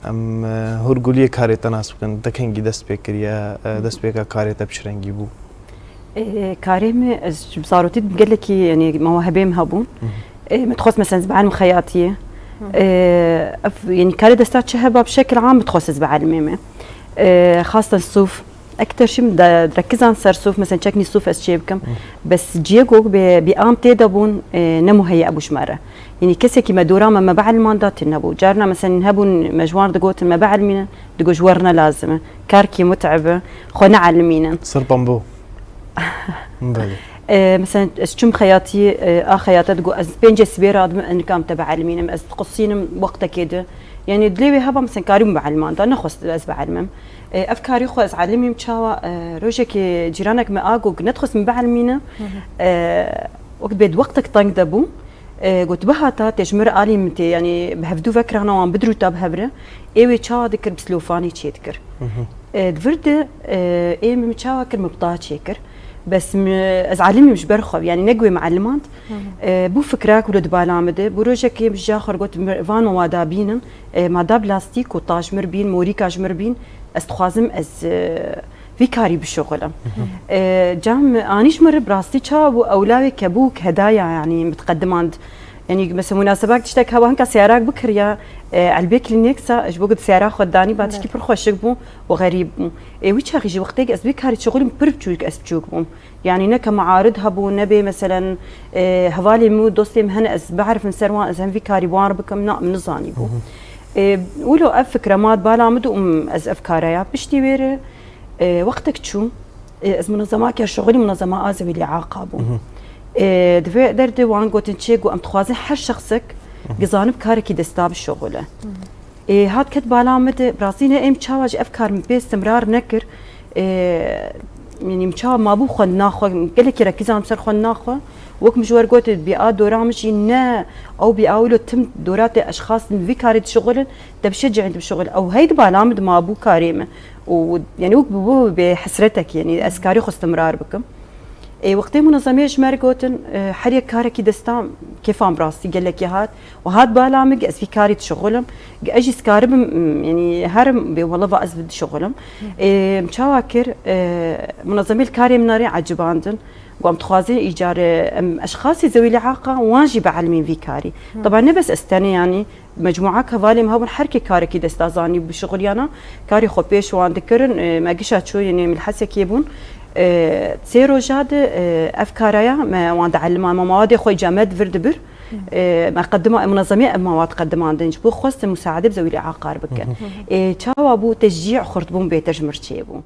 ام هرگولی کاری تناسب کن دکنگی دست بکریا دست بکر کاری تبشرنگی بو كاريم بصاروتي بقول لك يعني مواهبين هبون متخصص مثلا بعلم خياطيه يعني كاري دستات شهبه بشكل عام متخصص بعلمه خاصه الصوف اكثر شيء بركز على صار صوف مثلا تشكني صوف اسشيبكم بس جيجو بقام تيدبون نمو هي ابو شماره يعني كسي كيما دوراما ما بعلم ماندات النبو جارنا مثلا هبون مجوار دقوت ما بعلمنا دقو جورنا لازمه كاركي متعبه خونا علمينا صر بامبو مثلا شم خياطي خياطه تقول از بينجي سبيرا ان كام تبع علمينا از تقصين وقتها كده يعني دليوي هبا مثلا كاريم بعلمان انا خص از بعلمم افكاري خو از علمي مشاوا روجك جيرانك ما اقو ندخس من بعلمينا وقت بيد وقتك طنق دبو قلت بهاتا تجمر آلي متي يعني بهفدو فكرة أنا وان بدرو تاب هبرة إيوه تشاوا ذكر بسلوفاني تشيتكر دفرد إيه متشاوا كر مبطاة تشيكر بس از علمي مش برخو يعني نقوي معلمات بو فكراك ولد بالامده بروجك مش جاخر قلت فان موادابين مادا بلاستيك وطاش مربين موريكاج مربين استخازم از في كاري بالشغل جام انيش مر براستي تشابو اولادي كبوك هدايا يعني متقدمان يعني مثلا مناسبات تشتك هوا هنكا سيارات بكريا علبي كلينيكسا اش بوقت سيارة خداني بعد شكي برخوش بو وغريب بو ويش هاجي وقتك اسبي كاري شغل بربچوك اسبچوك بو يعني نك معارض هبو نبي مثلا هوالي مو دوستي مهنا اس بعرف من سروان از هم في كاري وان بكم نا من زاني بو ولو افكر ماد بالامد از افكاريا بشتي وير وقتك شو از منظمات يا شغلي منظمه ازوي اللي عاقبو دفع درد وان قلت نشيق وام تخوازن هر شخصك جزانب كاركي دستاب الشغله هاد كتب علامه براسينا ام تشاوج افكار باستمرار نكر يعني مشا ما بو خن ناخو قال لك ركز على مسر خن ناخو وك مجور قلت بيئات دورامش نا او بيقاولوا تم دورات اشخاص في كاري شغل تبشجع عند الشغل او هيد بعلامه ما بو كاريمه ويعني وك بو بحسرتك يعني اسكاري خو استمرار بكم وقتي منظمه جمار قوتن حريك كاركي دستام كيف ام راسي قال لك يا هاد وهاد بالامج اس في كاري شغلم اجي سكارب يعني هرم والله باز بدي شغلم مشاواكر منظمه الكاري مناري عجباندن وام تخازي ايجار اشخاص ذوي الاعاقه واجب علمين في كاري طبعا نبس استني يعني مجموعه كفالي مهون حركه كاركي دستازاني بشغلي انا كاري خو بيش وان ذكرن ما قشات شو يعني من الحسك يبون تسيرو جاد افكاريا ما وان علما مواد خوي جامد فردبر ما قدموا منظمه مواد قدمان دنج بو خص مساعده بذوي الاعاقه بك تشاوا بو تشجيع خرطبون بيترجمر تشيبو